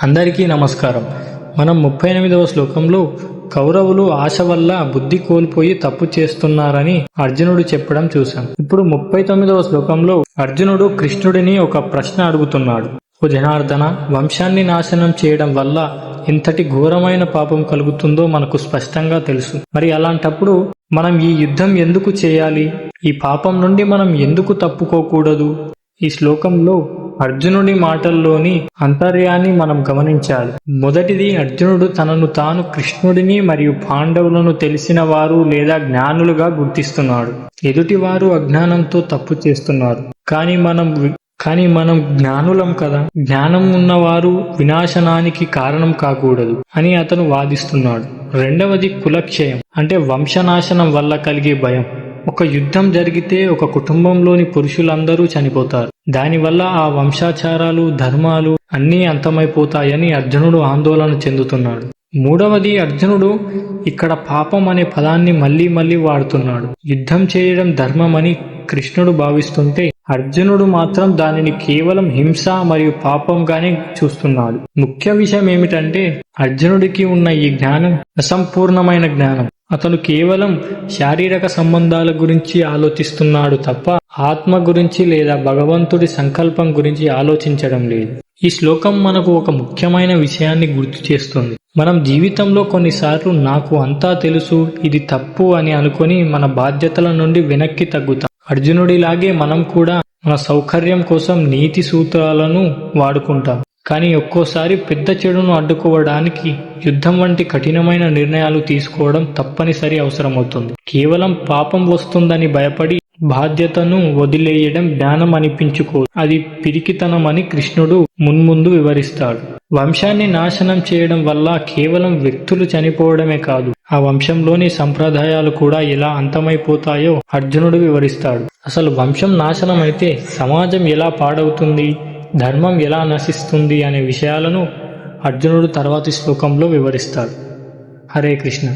అందరికీ నమస్కారం. మనం 38వ శ్లోకంలో కౌరవులు ఆశ వల్ల బుద్ధి కోల్పోయి తప్పు చేస్తున్నారని అర్జునుడు చెప్పడం చూశాం. ఇప్పుడు 39వ శ్లోకంలో అర్జునుడు కృష్ణుడిని ఒక ప్రశ్న అడుగుతున్నాడు. ఓ జనార్దన, వంశాన్ని నాశనం చేయడం వల్ల ఎంతటి ఘోరమైన పాపం కలుగుతుందో మనకు స్పష్టంగా తెలుసు. మరి అలాంటప్పుడు మనం ఈ యుద్ధం ఎందుకు చేయాలి? ఈ పాపం నుండి మనం ఎందుకు తప్పుకోకూడదు? ఈ శ్లోకంలో అర్జునుడి మాటల్లోని అంతర్యాన్ని మనం గమనించాలి. మొదటిది, అర్జునుడు తనను తాను కృష్ణుడిని మరియు పాండవులను తెలిసిన వారు లేదా జ్ఞానులుగా గుర్తిస్తున్నాడు. ఎదుటివారు అజ్ఞానంతో తప్పు చేస్తున్నారు, కానీ మనం జ్ఞానులం కదా, జ్ఞానం ఉన్నవారు వినాశనానికి కారణం కాకూడదు అని అతను వాదిస్తున్నాడు. రెండవది కులక్షయం, అంటే వంశనాశనం వల్ల కలిగే భయం. ఒక యుద్ధం జరిగితే ఒక కుటుంబంలోని పురుషులందరూ చనిపోతారు. దానివల్ల ఆ వంశాచారాలు, ధర్మాలు అన్నీ అంతమైపోతాయని అర్జునుడు ఆందోళన చెందుతున్నాడు. మూడవది, అర్జునుడు ఇక్కడ పాపం అనే పదాన్ని మళ్ళీ వాడుతున్నాడు. యుద్ధం చేయడం ధర్మమని కృష్ణుడు భావిస్తుంటే అర్జునుడు మాత్రం దానిని కేవలం హింస మరియు పాపంగానే చూస్తున్నాడు. ముఖ్య విషయం ఏమిటంటే అర్జునుడికి ఉన్న ఈ జ్ఞానం అసంపూర్ణమైన జ్ఞానం. అతను కేవలం శారీరక సంబంధాల గురించి ఆలోచిస్తున్నాడు తప్ప ఆత్మ గురించి లేదా భగవంతుడి సంకల్పం గురించి ఆలోచించడం లేదు. ఈ శ్లోకం మనకు ఒక ముఖ్యమైన విషయాన్ని గుర్తు చేస్తుంది. మనం జీవితంలో కొన్నిసార్లు నాకు అంతా తెలుసు, ఇది తప్పు అని అనుకొని మన బాధ్యతల నుండి వెనక్కి తగ్గుతాం. అర్జునుడిలాగే మనం కూడా మన సౌకర్యం కోసం నీతి సూత్రాలను వాడుకుంటాం. కానీ ఒక్కోసారి పెద్ద చెడును అడ్డుకోవడానికి యుద్ధం వంటి కఠినమైన నిర్ణయాలు తీసుకోవడం తప్పనిసరి అవసరమవుతుంది. కేవలం పాపం వస్తుందని భయపడి బాధ్యతను వదిలేయడం జ్ఞానం అనిపించుకో, అది పిరికితనం అని కృష్ణుడు మున్ముందు వివరిస్తాడు. వంశాన్ని నాశనం చేయడం వల్ల కేవలం వ్యక్తులు చనిపోవడమే కాదు, ఆ వంశంలోని సంప్రదాయాలు కూడా ఎలా అంతమైపోతాయో అర్జునుడు వివరిస్తాడు. అసలు వంశం నాశనం అయితే సమాజం ఎలా పాడవుతుంది, ధర్మం ఎలా నశిస్తుంది అనే విషయాలను అర్జునుడు తర్వాతి శ్లోకంలో వివరిస్తాడు. హరే కృష్ణ.